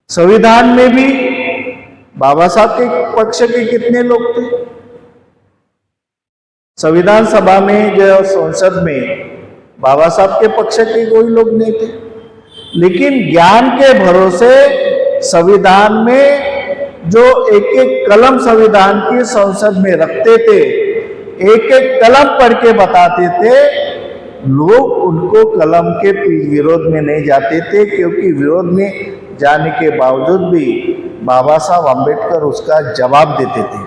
संविधान में भी बाबा साहब के पक्ष के कितने लोग थे? संविधान सभा में जो संसद में बाबा साहब के पक्ष के कोई लोग नहीं थे, लेकिन ज्ञान के भरोसे संविधान में जो एक एक कलम संविधान की संसद में रखते थे, एक एक कलम पढ़ के बताते थे, लोग उनको कलम के विरोध में नहीं जाते थे, क्योंकि विरोध में जाने के बावजूद भी बाबा साहब अम्बेडकर उसका जवाब देते थे।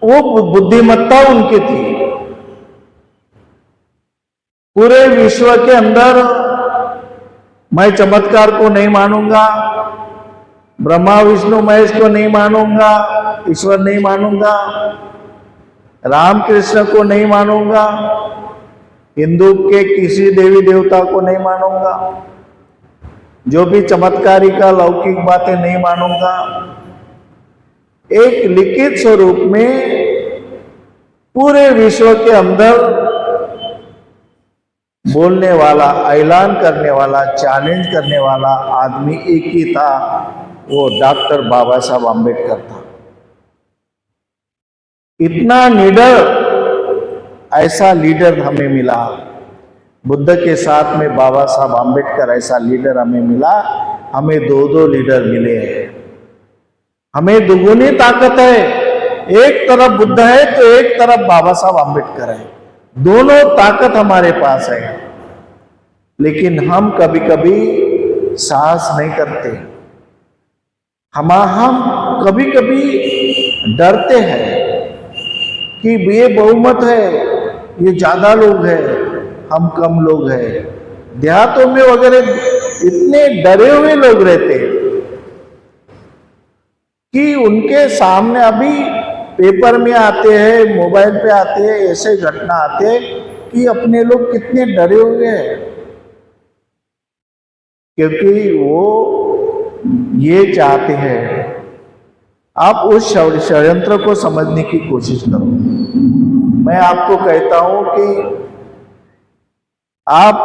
वो बुद्धिमत्ता उनकी थी। पूरे विश्व के अंदर मैं चमत्कार को नहीं मानूंगा, ब्रह्मा विष्णु महेश को नहीं मानूंगा, ईश्वर नहीं मानूंगा, राम कृष्ण को नहीं मानूंगा, हिंदू के किसी देवी देवता को नहीं मानूंगा, जो भी चमत्कारी का लौकिक बातें नहीं मानूंगा। एक लिखित स्वरूप में पूरे विश्व के अंदर बोलने वाला, ऐलान करने वाला, चैलेंज करने वाला आदमी एक ही था, वो डॉक्टर बाबा साहब अम्बेडकर था। इतना निडर ऐसा लीडर हमें मिला, बुद्ध के साथ में बाबा साहब अम्बेडकर ऐसा लीडर हमें मिला। हमें दो दो लीडर मिले हैं, हमें दुगुनी ताकत है। एक तरफ बुद्ध है तो एक तरफ बाबा साहब अम्बेडकर है, दोनों ताकत हमारे पास है। लेकिन हम कभी कभी साहस नहीं करते, हम कभी कभी डरते हैं कि ये बहुमत है, ये ज्यादा लोग हैं, हम कम लोग हैं। देहातों में वगैरह इतने डरे हुए लोग रहते हैं कि उनके सामने अभी पेपर में आते हैं, मोबाइल पे आते हैं, ऐसे घटना आते हैं कि अपने लोग कितने डरे हुए हैं, क्योंकि वो ये चाहते हैं। आप उस षड्यंत्र को समझने की कोशिश करो। मैं आपको कहता हूं कि आप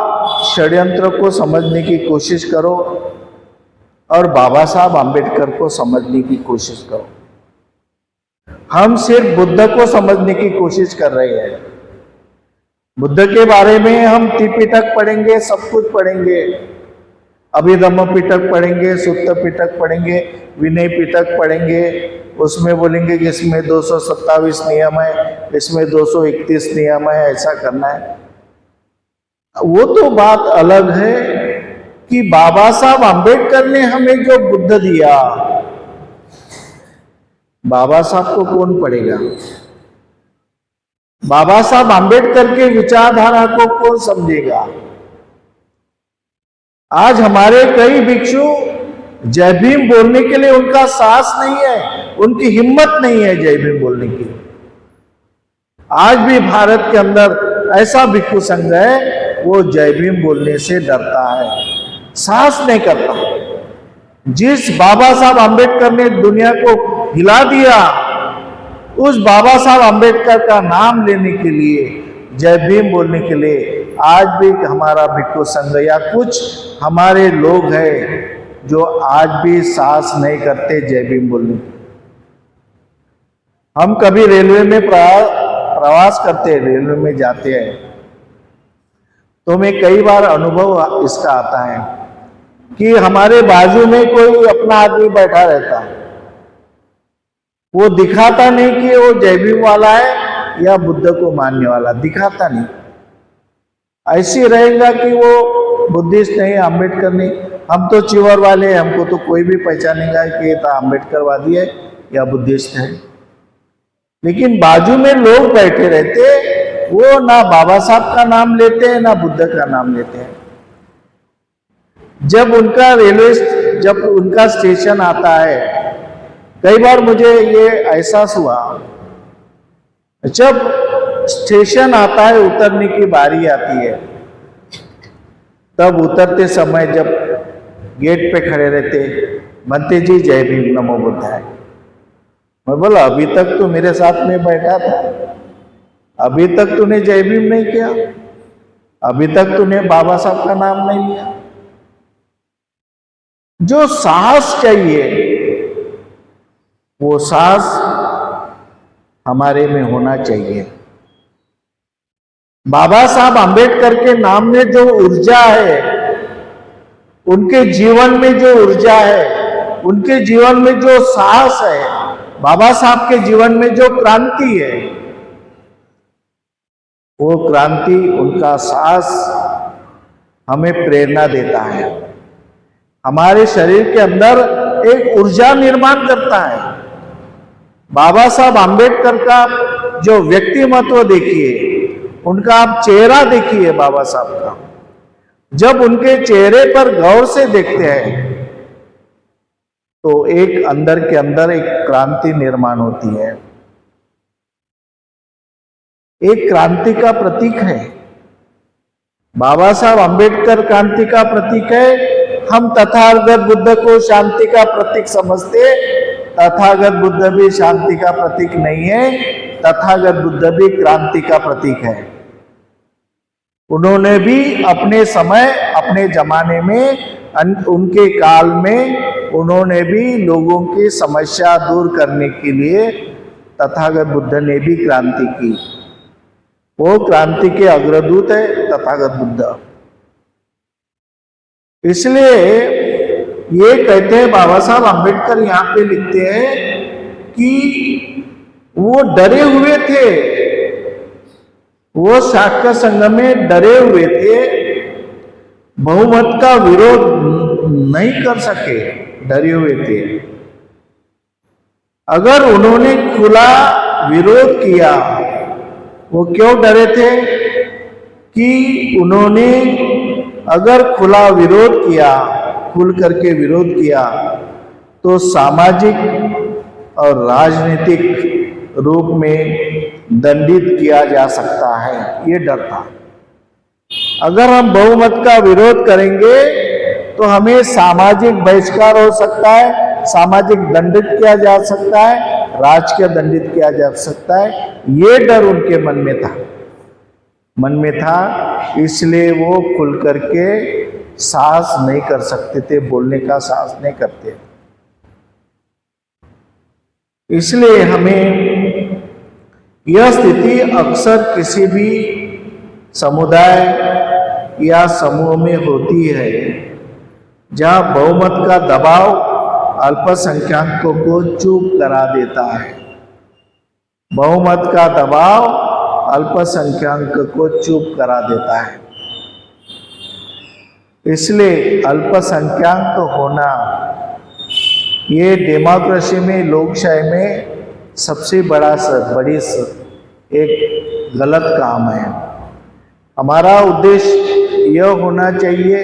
षड्यंत्र को समझने की कोशिश करो और बाबा साहब अम्बेडकर को समझने की कोशिश करो। हम सिर्फ बुद्ध को समझने की कोशिश कर रहे हैं। बुद्ध के बारे में हम त्रिपिटक पढ़ेंगे, सब कुछ पढ़ेंगे, अभिधम्म पिटक पढ़ेंगे, सुत्त पिटक पढ़ेंगे, विनय पिटक पढ़ेंगे। उसमें बोलेंगे कि इसमें 227 नियम है, इसमें 231 नियम है, ऐसा करना है। वो तो बात अलग है कि बाबा साहब अम्बेडकर ने हमें जो बुद्ध दिया, बाबा साहब को कौन पढ़ेगा? बाबा साहब अम्बेडकर के विचारधारा को कौन समझेगा? आज हमारे कई भिक्षु जय भीम बोलने के लिए उनका साहस नहीं है, उनकी हिम्मत नहीं है जय भीम बोलने की। आज भी भारत के अंदर ऐसा भिक्षु संघ है, वो जय भीम बोलने से डरता है, साहस नहीं करता। जिस बाबा साहब अम्बेडकर ने दुनिया को हिला दिया, उस बाबा साहब अम्बेडकर का नाम लेने के लिए, जय भीम बोलने के लिए आज भी हमारा भिक्षु संघ या कुछ हमारे लोग हैं जो आज भी साहस नहीं करते जय भीम बोलने। हम कभी रेलवे में प्रवास करते हैं, रेलवे में जाते हैं, तो हमें कई बार अनुभव इसका आता है कि हमारे बाजू में कोई अपना आदमी बैठा रहता है, वो दिखाता नहीं कि वो जय भीम वाला है या बुद्ध को मानने वाला, दिखाता नहीं। ऐसी रहेगा कि वो बुद्धिस्ट नहीं, अम्बेडकर नहीं, हम तो चिवर वाले हैं, हमको तो कोई भी पहचानेगा कि ये तो अम्बेडकरवादी है या बुद्धिस्ट है। लेकिन बाजू में लोग बैठे रहते, वो ना बाबा साहब का नाम लेते हैं ना बुद्ध का नाम लेते हैं। जब उनका स्टेशन आता है, कई बार मुझे ये एहसास हुआ, जब स्टेशन आता है, उतरने की बारी आती है, तब उतरते समय जब गेट पे खड़े रहते, बनते जी जय भीम नमो बुद्धाय। मैं बोला अभी तक तो मेरे साथ में बैठा था, अभी तक तूने जय भीम नहीं किया, अभी तक तूने बाबा साहब का नाम नहीं लिया। जो साहस चाहिए वो साहस हमारे में होना चाहिए। बाबा साहब आंबेडकर के नाम में जो ऊर्जा है, उनके जीवन में जो ऊर्जा है, उनके जीवन में जो साहस है, बाबा साहब के जीवन में जो क्रांति है, वो क्रांति, उनका साहस हमें प्रेरणा देता है, हमारे शरीर के अंदर एक ऊर्जा निर्माण करता है। बाबा साहब आंबेडकर का जो व्यक्तिमत्व देखिए, उनका आप चेहरा देखिए बाबा साहब का, जब उनके चेहरे पर गौर से देखते हैं तो एक अंदर के अंदर एक क्रांति निर्माण होती है। एक क्रांति का प्रतीक है बाबा साहब आंबेडकर, क्रांति का प्रतीक है। हम तथागत बुद्ध को शांति का प्रतीक समझते, तथागत बुद्ध भी शांति का प्रतीक नहीं है, तथागत बुद्ध भी क्रांति का प्रतीक है। उन्होंने भी अपने समय, अपने जमाने में, उनके काल में उन्होंने भी लोगों की समस्या दूर करने के लिए तथागत बुद्ध ने भी क्रांति की। वो क्रांति के अग्रदूत है तथागत बुद्ध। इसलिए ये कहते हैं, बाबा साहब आंबेडकर यहाँ पे लिखते हैं कि वो डरे हुए थे, वो शाक्य संघ में डरे हुए थे, बहुमत का विरोध नहीं कर सके, डरे हुए थे। अगर उन्होंने खुला विरोध किया, वो क्यों डरे थे कि उन्होंने अगर खुला विरोध किया, खुल करके विरोध किया, तो सामाजिक और राजनीतिक रूप में दंडित किया जा सकता है, ये डर था। अगर हम बहुमत का विरोध करेंगे तो हमें सामाजिक बहिष्कार हो सकता है, सामाजिक दंडित किया जा सकता है, राजकीय दंडित किया जा सकता है, ये डर उनके मन में था। इसलिए वो खुल करके साहस नहीं कर सकते थे, बोलने का साहस नहीं करते। इसलिए हमें यह स्थिति अक्सर किसी भी समुदाय या समूह में होती है, जहां बहुमत का दबाव अल्पसंख्यकों को चुप करा देता है। बहुमत का दबाव अल्पसंख्यक को चुप करा देता है। इसलिए अल्पसंख्यक होना ये डेमोक्रेसी में, लोकशाही में सबसे बड़ी एक गलत काम है। हमारा उद्देश्य यह होना चाहिए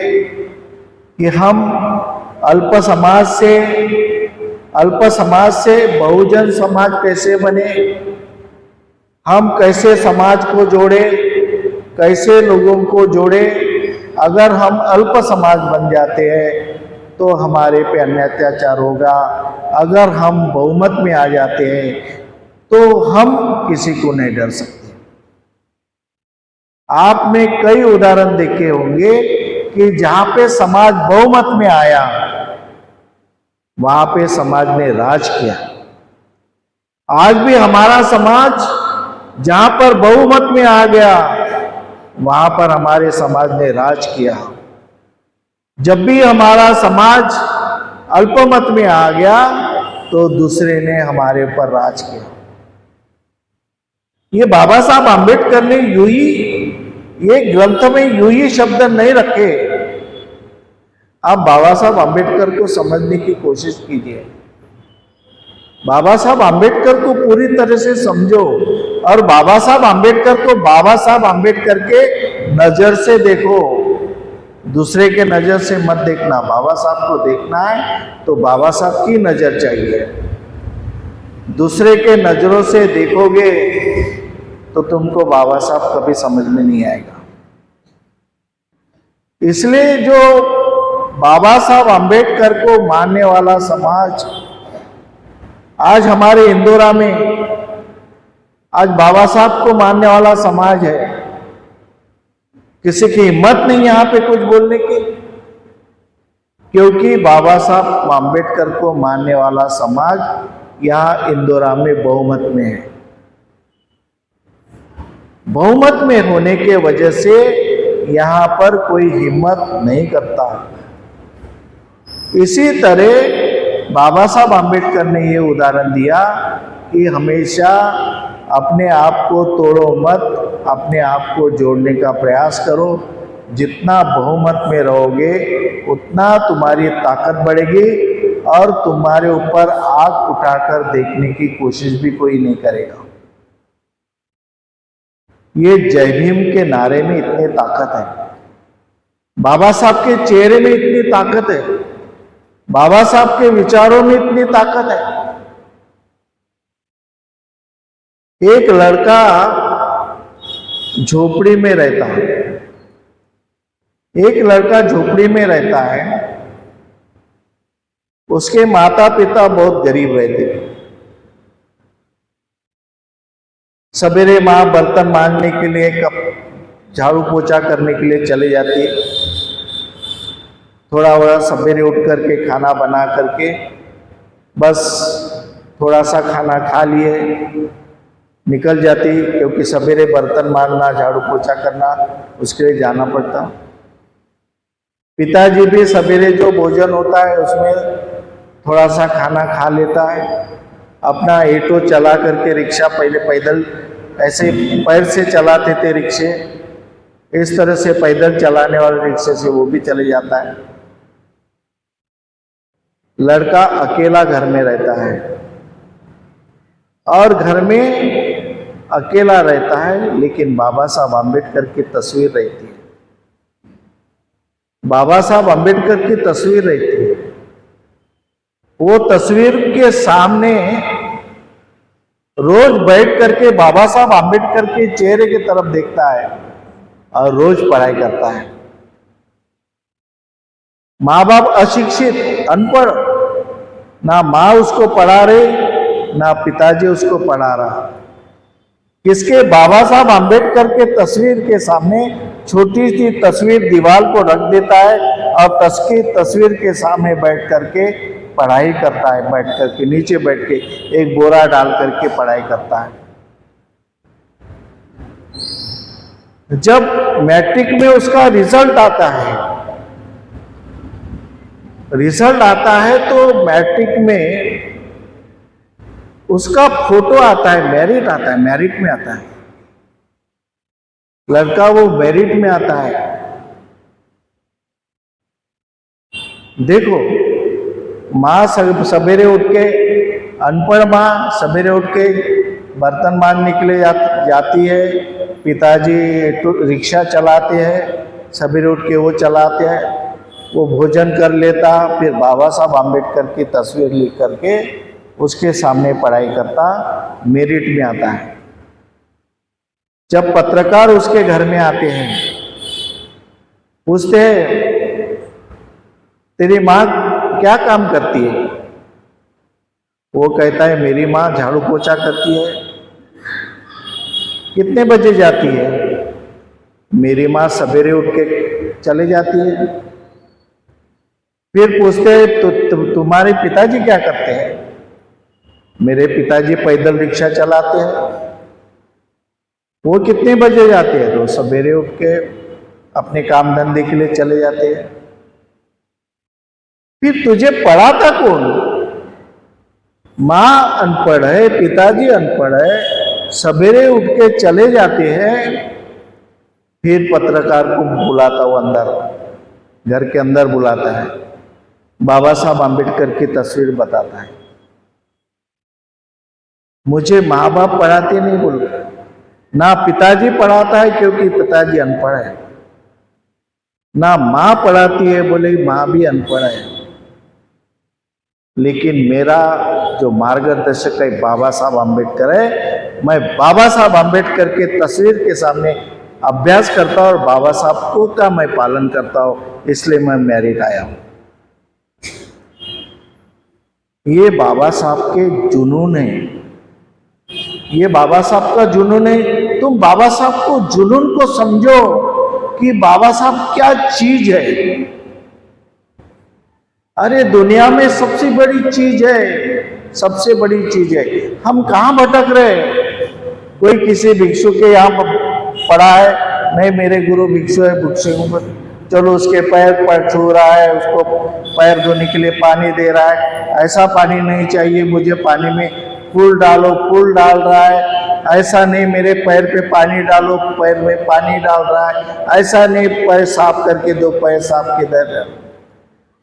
कि हम अल्प समाज से बहुजन समाज कैसे बने, हम कैसे समाज को जोड़े, कैसे लोगों को जोड़े। अगर हम अल्प समाज बन जाते हैं तो हमारे पे अन्य अत्याचार होगा। अगर हम बहुमत में आ जाते हैं तो हम किसी को नहीं डर सकते। आपने कई उदाहरण देखे होंगे कि जहां पे समाज बहुमत में आया, वहां पे समाज ने राज किया। आज भी हमारा समाज जहां पर बहुमत में आ गया, वहां पर हमारे समाज ने राज किया। जब भी हमारा समाज अल्पमत में आ गया तो दूसरे ने हमारे ऊपर राज किया। ये बाबा साहब आंबेडकर ने यूं ही, ये ग्रंथ में यूं ही शब्द नहीं रखे। आप बाबा साहब आंबेडकर को समझने की कोशिश कीजिए। बाबा साहब आंबेडकर को पूरी तरह से समझो और बाबा साहब आंबेडकर को बाबा साहब आंबेडकर के नजर से देखो, दूसरे के नजर से मत देखना। बाबा साहब को देखना है तो बाबा साहब की नजर चाहिए। दूसरे के नजरों से देखोगे तो तुमको बाबा साहब कभी समझ में नहीं आएगा। इसलिए जो बाबा साहब आंबेडकर को मानने वाला समाज आज हमारे इंदौरा में, आज बाबा साहब को मानने वाला समाज है। किसी की हिम्मत नहीं यहां पे कुछ बोलने की। क्योंकि बाबा साहब आम्बेडकर को मानने वाला समाज यहाँ इंदौरा में बहुमत में है। बहुमत में होने के वजह से यहाँ पर कोई हिम्मत नहीं करता। इसी तरह बाबा साहब आम्बेडकर ने ये उदाहरण दिया कि हमेशा अपने आप को तोड़ो मत, अपने आप को जोड़ने का प्रयास करो। जितना बहुमत में रहोगे उतना तुम्हारी ताकत बढ़ेगी और तुम्हारे ऊपर आग उठाकर देखने की कोशिश भी कोई नहीं करेगा। ये जय भीम के नारे में इतनी ताकत है, बाबा साहब के चेहरे में इतनी ताकत है, बाबा साहब के विचारों में इतनी ताकत है। एक लड़का झोपड़ी में रहता है, एक लड़का झोपड़ी में रहता है, उसके माता पिता बहुत गरीब रहते। सवेरे माँ बर्तन मांजने के लिए, कप झाड़ू पोछा करने के लिए चले जाती है। थोड़ा थोड़ा सवेरे उठ करके खाना बना करके बस थोड़ा सा खाना खा लिए निकल जाती, क्योंकि सवेरे बर्तन मांजना, झाड़ू पोछा करना उसके लिए जाना पड़ता। पिताजी भी सवेरे जो भोजन होता है उसमें थोड़ा सा खाना खा लेता है। अपना ऑटो चला करके, रिक्शा पहले पैदल ऐसे पैर से चलाते थे रिक्शे, इस तरह से पैदल चलाने वाले रिक्शे से वो भी चले जाता है। लड़का अकेला घर में रहता है और घर में अकेला रहता है, लेकिन बाबा साहब आम्बेडकर की तस्वीर रहती है। बाबा साहब आम्बेडकर की तस्वीर रहती है। वो तस्वीर के सामने रोज बैठ करके बाबा साहब आम्बेडकर के चेहरे की तरफ देखता है और रोज पढ़ाई करता है। माँ बाप अशिक्षित, अनपढ़, ना माँ उसको पढ़ा रही ना पिताजी उसको पढ़ा रहा। किसके? बाबा साहब आम्बेडकर के तस्वीर के सामने छोटी सी तस्वीर दीवार को रख देता है और तस्वीर के सामने बैठ करके पढ़ाई करता है। बैठ करके नीचे बैठ के एक बोरा डाल करके पढ़ाई करता है। जब मैट्रिक में उसका रिजल्ट आता है, तो मैट्रिक में उसका फोटो आता है, मेरिट आता है, मेरिट में आता है। लड़का वो मेरिट में आता है। देखो, माँ सवेरे उठ के, अनपढ़ माँ सवेरे उठ के बर्तन मांजने के लिए जाती है, पिताजी रिक्शा चलाते हैं, सवेरे उठ के वो चलाते हैं, वो भोजन कर लेता, फिर बाबा साहब आम्बेडकर की तस्वीर लिख करके उसके सामने पढ़ाई करता, मेरिट में आता है। जब पत्रकार उसके घर में आते हैं, पूछते हैं तेरी माँ क्या काम करती है? वो कहता है मेरी माँ झाड़ू पोछा करती है। कितने बजे जाती है? मेरी माँ सवेरे उठ के चले जाती है। फिर पूछते हैं तुम्हारे पिताजी क्या करते हैं? मेरे पिताजी पैदल रिक्शा चलाते हैं। वो कितने बजे जाते हैं? तो सवेरे उठ के अपने काम धंधे के लिए चले जाते हैं। फिर तुझे पढ़ाता कौन? माँ अनपढ़ है, पिताजी अनपढ़ है, सवेरे उठ के चले जाते हैं। फिर पत्रकार को बुलाता, वो अंदर, घर के अंदर बुलाता है, बाबा साहब आम्बेडकर की तस्वीर बताता है। मुझे माँ बाप पढ़ाते नहीं, बोल ना पिताजी पढ़ाता है क्योंकि पिताजी अनपढ़ है, ना माँ पढ़ाती है, बोले माँ भी अनपढ़ है। लेकिन मेरा जो मार्गदर्शक है बाबा साहब आम्बेडकर है। मैं बाबा साहब आम्बेडकर के तस्वीर के सामने अभ्यास करता हूँ और बाबा साहब को का मैं पालन करता हूँ, इसलिए मैं मेरिट आया हूँ। ये बाबा साहब के जुनून है, ये बाबा साहब का जुनून है। तुम बाबा साहब को जुनून को समझो कि बाबा साहब क्या चीज है। अरे दुनिया में सबसे बड़ी चीज है, सबसे बड़ी चीज है। हम कहाँ भटक रहे हैं? कोई किसी भिक्षु के यहाँ पड़ा है, नहीं मेरे गुरु भिक्षु है, भिक्षु चलो उसके पैर पर छू रहा है, उसको पैर धोने के लिए पानी दे रहा है। ऐसा पानी नहीं चाहिए मुझे, पानी में फूल डालो, फूल डाल रहा है। ऐसा नहीं मेरे पैर पे पानी डालो, पैर में पानी डाल रहा है। ऐसा नहीं पैर साफ करके दो, पैर साफ के दे रहा।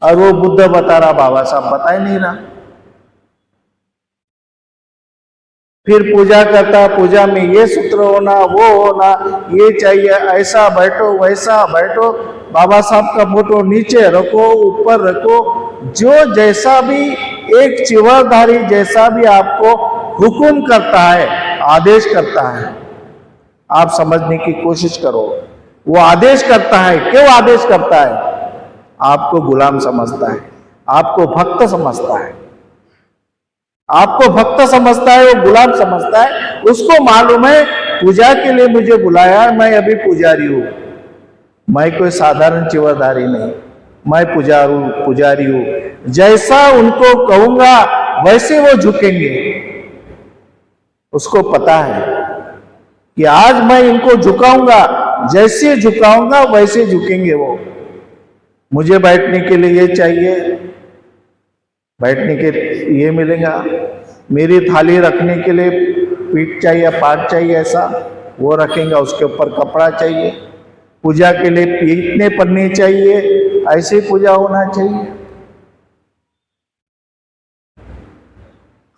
और वो बुद्ध बता रहा, बाबा साहब बता ही नहीं रहा। फिर पूजा करता, पूजा में ये सूत्र होना, वो होना, ये चाहिए, ऐसा बैठो वैसा बैठो, बाबा साहब का फोटो नीचे रखो ऊपर रखो, जो जैसा भी एक चिवरधारी जैसा भी आपको हुक्म करता है, आदेश करता है, आप समझने की कोशिश करो। वो आदेश करता है, क्यों आदेश करता है? आपको गुलाम समझता है, आपको भक्त समझता है, आपको भक्त समझता है, वो गुलाम समझता है। उसको मालूम है पूजा के लिए मुझे बुलाया, मैं अभी पुजारी हूं, मैं कोई साधारण चिवरधारी नहीं, मैं पुजारी हूं। जैसा उनको कहूंगा वैसे वो झुकेंगे। उसको पता है कि आज मैं इनको झुकाऊंगा, जैसे झुकाऊंगा वैसे झुकेंगे वो। मुझे बैठने के लिए ये चाहिए, बैठने के ये मिलेगा। मेरी थाली रखने के लिए पीठ चाहिए, पाट चाहिए, ऐसा वो रखेंगे। उसके ऊपर कपड़ा चाहिए, पूजा के लिए पीटने पन्नी चाहिए, ऐसे पूजा होना चाहिए।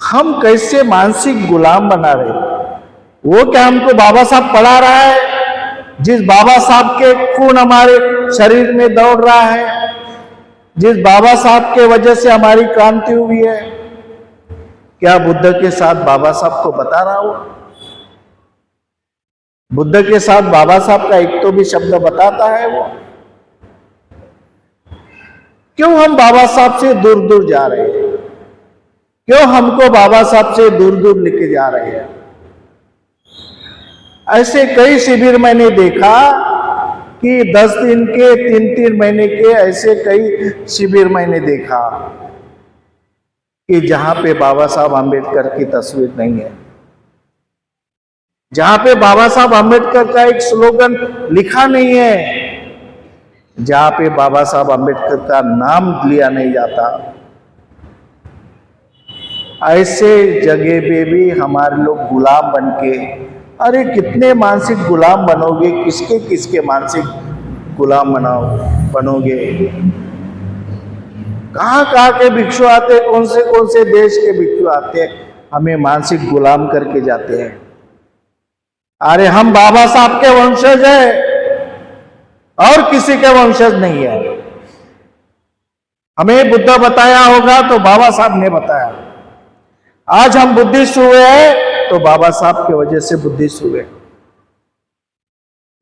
हम कैसे मानसिक गुलाम बना रहे? वो क्या हमको बाबा साहब पढ़ा रहा है? जिस बाबा साहब के खून हमारे शरीर में दौड़ रहा है, जिस बाबा साहब के वजह से हमारी क्रांति हुई है, क्या बुद्ध के साथ बाबा साहब को बता रहा हूं? बुद्ध के साथ बाबा साहब का एक तो भी शब्द बताता है वो? क्यों हम बाबा साहब से दूर दूर जा रहे हैं? क्यों हमको बाबा साहब से दूर दूर लेके जा रहे हैं? ऐसे कई शिविर मैंने देखा कि 10 दिन के, 3-3 महीने के, ऐसे कई शिविर मैंने देखा कि जहां पे बाबा साहब आम्बेडकर की तस्वीर नहीं है, जहां पे बाबा साहब आम्बेडकर का एक स्लोगन लिखा नहीं है, जहां पे बाबा साहब आम्बेडकर का नाम लिया नहीं जाता, ऐसे जगह पे भी हमारे लोग गुलाम बनके, अरे कितने मानसिक गुलाम बनोगे? किसके किसके मानसिक गुलाम बनोगे? कहां के भिक्षु आते, कौन से देश के भिक्षु आते, हमें मानसिक गुलाम करके जाते हैं। अरे हम बाबा साहब के वंशज है और किसी के वंशज नहीं है। हमें बुद्ध बताया होगा तो बाबा साहब ने बताया। आज हम बुद्धिस्ट हुए हैं तो बाबा साहब की वजह से बुद्धिस्ट हुए,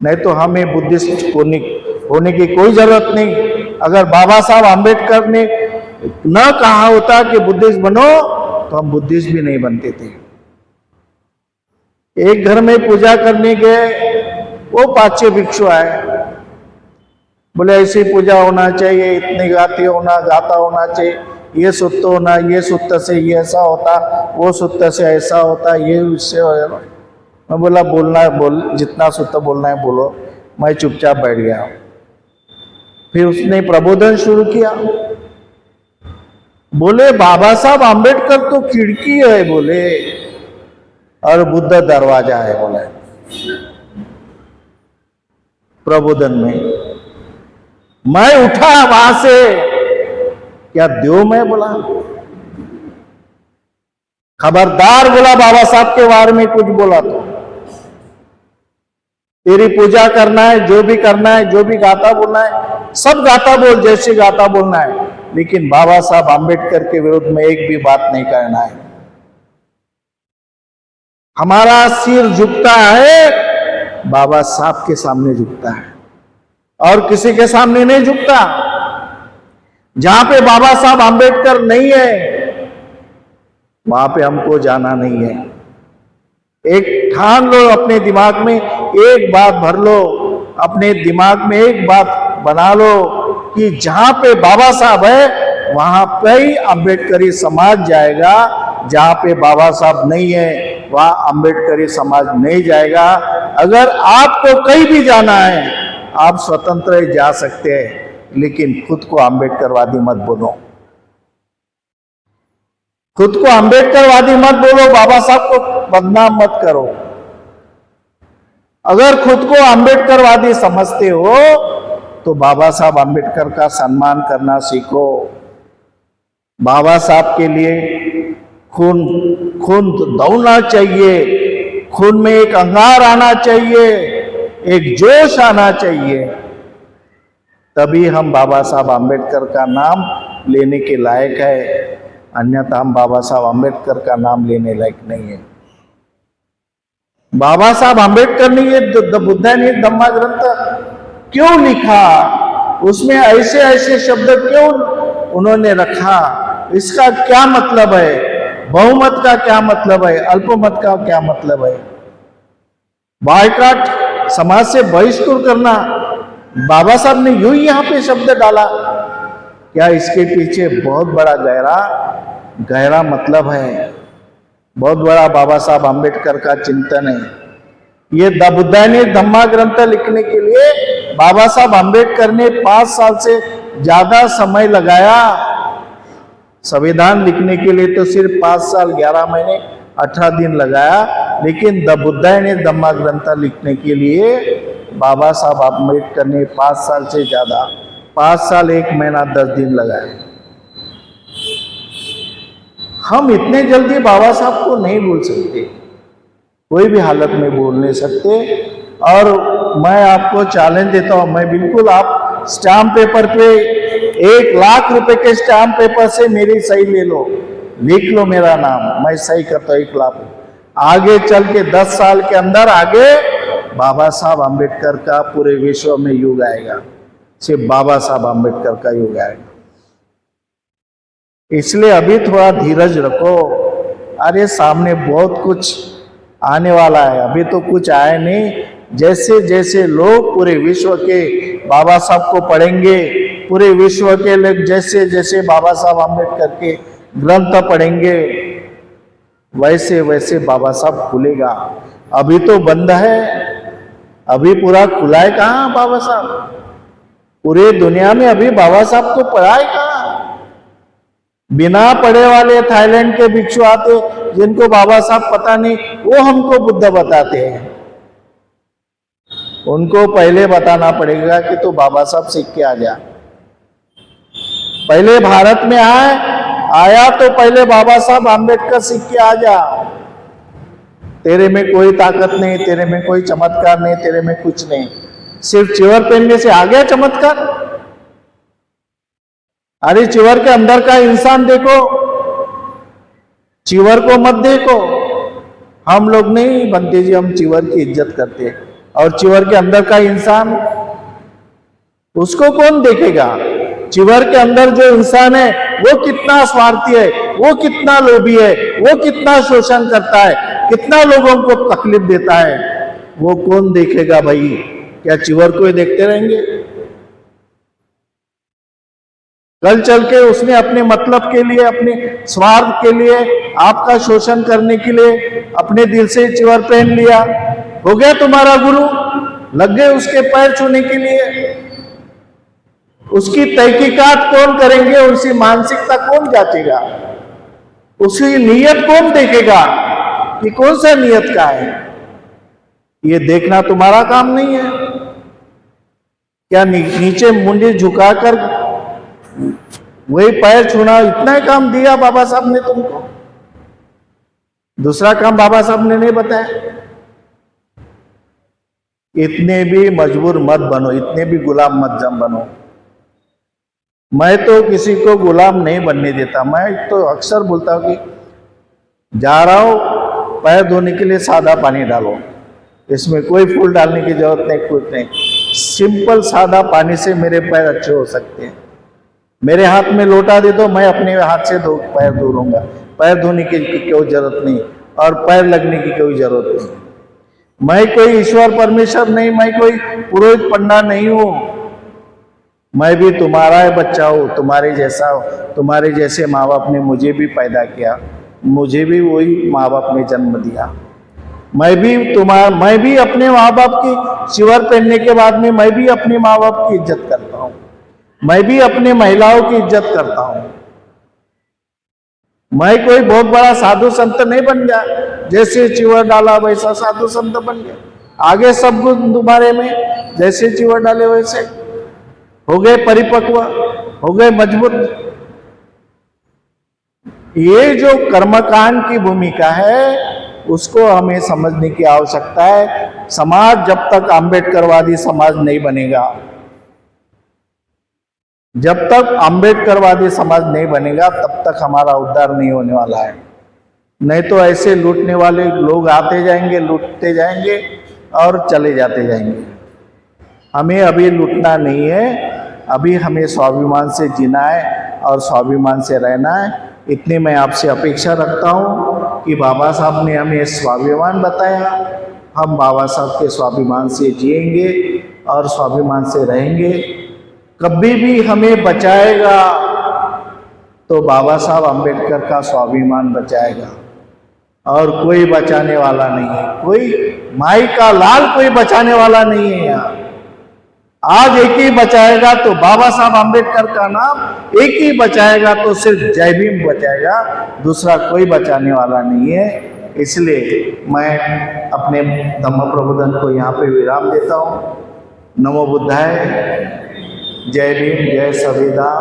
नहीं तो हमें बुद्धिस्ट होने की कोई जरूरत नहीं। अगर बाबा साहब आम्बेडकर ने न कहा होता कि बुद्धिस्ट बनो तो हम बुद्धिस्ट भी नहीं बनते थे। एक घर में पूजा करने गए, वो 5-6 भिक्षु आए, बोले ऐसी पूजा होना चाहिए, इतनी गाता होना चाहिए, ये सूत्र होना, ये सूत्र से ये ऐसा होता, वो सूत्र से ऐसा होता, ये उससे हो। मैं बोला बोलना है बोल, जितना सूत्र बोलना है बोलो। मैं चुपचाप बैठ गया। फिर उसने प्रबोधन शुरू किया। बोले बाबा साहब आम्बेडकर तो खिड़की है बोले, और बुद्ध दरवाजा है बोले। प्रबोधन में मैं उठा वहां से, क्या द्यो मैं बोला, खबरदार बोला बाबा साहब के बारे में कुछ बोला तो तेरी पूजा करना है, जो भी करना है, जो भी गाता बोलना है, सब गाता बोल, जैसे गाता बोलना है, लेकिन बाबा साहब आम्बेडकर के विरुद्ध में एक भी बात नहीं करना है। हमारा सिर झुकता है, बाबा साहब के सामने झुकता है और किसी के सामने नहीं झुकता। जहां पे बाबा साहब आम्बेडकर नहीं है वहां पे हमको जाना नहीं है। एक ठान लो अपने दिमाग में, एक बात भर लो अपने दिमाग में, एक बात बना लो कि जहां पे बाबा साहब है वहां पे ही अम्बेडकरी समाज जाएगा। जहां पे बाबा साहब नहीं है वहां अम्बेडकरी समाज नहीं जाएगा। अगर आपको कहीं भी जाना है आप स्वतंत्र ही जा सकते हैं, लेकिन खुद को अम्बेडकरवादी मत बोलो, खुद को अम्बेडकरवादी मत बोलो, बाबा साहब को बदनाम मत करो। अगर खुद को अम्बेडकरवादी समझते हो तो बाबा साहब अम्बेडकर का सम्मान करना सीखो। बाबा साहब के लिए खून खून दौड़ना चाहिए, खून में एक अंगार आना चाहिए, एक जोश आना चाहिए, तभी हम बाबा साहब अम्बेडकर का नाम लेने के लायक है, अन्यथा हम बाबा साहब अम्बेडकर का नाम लेने लायक नहीं है। बाबा साहब अम्बेडकर ने ये बुद्धायन धम्मा ग्रंथ क्यों लिखा, उसमें ऐसे ऐसे शब्द क्यों उन्होंने रखा, इसका क्या मतलब है, बहुमत का क्या मतलब है, अल्पमत का क्या मतलब है। बायकॉट, समाज से बहिष्कार करना, बाबा साहब ने यूं ही यहां पे शब्द डाला, क्या इसके पीछे बहुत बड़ा गहरा मतलब है, बहुत बड़ा बाबा साहब अम्बेडकर का चिंतन है। ये बुद्धायन धम्मा ग्रंथ लिखने के लिए बाबा साहब अम्बेडकर ने 5 साल से ज्यादा समय लगाया। संविधान लिखने के लिए तो सिर्फ 5 साल 11 महीने 18 दिन लगाया, लेकिन बुद्धायन धम्मा ग्रंथ लिखने के लिए बाबा साहब अम्बेडकर ने 5 साल से ज्यादा, 5 साल 1 महीना 10 दिन लगाए। हम इतने जल्दी बाबा साहब को नहीं भूल सकते, कोई भी हालत में भूल नहीं सकते। और मैं आपको चैलेंज देता हूं, मैं बिल्कुल, आप स्टाम्प पेपर पे 1 लाख रुपए के स्टाम्प पेपर से मेरी सही ले लो, लिख लो मेरा नाम, मैं सही करता हूं 1 लाख। आगे चल के 10 साल के अंदर आगे बाबा साहब अम्बेडकर का पूरे विश्व में युग आएगा, सिर्फ बाबा साहब अम्बेडकर का युग आएगा। इसलिए अभी थोड़ा धीरज रखो, अरे सामने बहुत कुछ आने वाला है, अभी तो कुछ आया नहीं। जैसे जैसे लोग पूरे विश्व के बाबा साहब को पढ़ेंगे, पूरे विश्व के लोग जैसे जैसे बाबा साहब अम्बेडकर के ग्रंथ पढ़ेंगे, वैसे वैसे बाबा साहब खुलेगा। अभी तो बंद है, अभी पूरा खुला है कहाँ बाबा साहब, पूरे दुनिया में अभी बाबा साहब को पढ़ाए कहाँ। बिना पढ़े वाले थाईलैंड के भिक्षु आते जिनको बाबा साहब पता नहीं, वो हमको बुद्ध बताते हैं। उनको पहले बताना पड़ेगा कि तू बाबा साहब सीख के आ जा। पहले भारत में आया तो पहले बाबा साहब अम्बेडकर सीख के आ जा। तेरे में कोई ताकत नहीं, तेरे में कोई चमत्कार नहीं, तेरे में कुछ नहीं, सिर्फ चिवर पहनने से आ गया चमत्कार। अरे चिवर के अंदर का इंसान देखो, चिवर को मत देखो। हम लोग नहीं बनते जी, हम चिवर की इज्जत करते हैं, और चिवर के अंदर का इंसान उसको कौन देखेगा। चिवर के अंदर जो इंसान है वो कितना स्वार्थी है, वो कितना लोभी है, वो कितना शोषण करता है, कितना लोगों को तकलीफ देता है, वो कौन देखेगा भाई। क्या चिवर को ही देखते रहेंगे। कल चल के उसने अपने मतलब के लिए, अपने स्वार्थ के लिए, आपका शोषण करने के लिए अपने दिल से चिवर पहन लिया, हो गया तुम्हारा गुरु, लग गए उसके पैर छूने के लिए। उसकी तहकीकात कौन करेंगे, उसकी मानसिकता कौन जांचेगा, उसकी नीयत कौन देखेगा कि कौन सा नीयत का है। ये देखना तुम्हारा काम नहीं है। क्या नीचे मुंडी झुकाकर वही पैर छूना, इतना ही काम दिया बाबा साहब ने तुमको, दूसरा काम बाबा साहब ने नहीं बताया। इतने भी मजबूर मत बनो, इतने भी गुलाम मत बनो। मैं तो किसी को गुलाम नहीं बनने देता। मैं तो अक्सर बोलता हूं कि जा रहा हूं, पैर धोने के लिए सादा पानी डालो, इसमें कोई फूल डालने की जरूरत नहीं, कुछ नहीं, सिंपल सादा पानी से मेरे पैर अच्छे हो सकते हैं। मेरे हाथ में लोटा दे दो, मैं अपने हाथ से पैर धो लूंगा, पैर धोने की कोई जरूरत नहीं, और पैर लगने की कोई जरूरत नहीं। मैं कोई ईश्वर परमेश्वर नहीं, मैं कोई पुरोहित पंडा नहीं हूं। मैं भी तुम्हारा है बच्चा हूँ, तुम्हारे जैसा हूँ, तुम्हारे जैसे माँ बाप ने मुझे भी पैदा किया, मुझे भी वही माँ बाप ने जन्म दिया। मैं भी अपने माँ बाप की चिवर पहनने के बाद में मैं भी अपने माँ बाप की इज्जत करता हूँ, मैं भी अपने महिलाओं की इज्जत करता हूँ। मैं कोई बहुत बड़ा साधु संत नहीं बन गया, जैसे चिवर डाला वैसा साधु संत बन गया। आगे सब कुछ तुम्हारे में, जैसे चिवर डाले वैसे हो गए परिपक्व, हो गए मजबूत। ये जो कर्मकांड की भूमिका है उसको हमें समझने की आवश्यकता है। समाज जब तक आंबेडकरवादी समाज नहीं बनेगा, जब तक आंबेडकरवादी समाज नहीं बनेगा तब तक हमारा उद्धार नहीं होने वाला है। नहीं तो ऐसे लूटने वाले लोग आते जाएंगे, लूटते जाएंगे और चले जाते जाएंगे। हमें अभी लूटना नहीं है, अभी हमें स्वाभिमान से जीना है और स्वाभिमान से रहना है। इतनी मैं आपसे अपेक्षा रखता हूँ कि बाबा साहब ने हमें स्वाभिमान बताया, हम बाबा साहब के स्वाभिमान से जिएंगे और स्वाभिमान से रहेंगे। कभी भी हमें बचाएगा तो बाबा साहब अम्बेडकर का स्वाभिमान बचाएगा, और कोई बचाने वाला नहीं है। कोई माई का लाल कोई बचाने वाला नहीं है यहाँ। आज एक ही बचाएगा तो बाबा साहब अम्बेडकर का नाम एक ही बचाएगा, तो सिर्फ जय भीम बचाएगा, दूसरा कोई बचाने वाला नहीं है। इसलिए मैं अपने धम्म प्रबोधन को यहाँ पे विराम देता हूँ। नमो बुद्धाय, जय भीम, जय संविधान।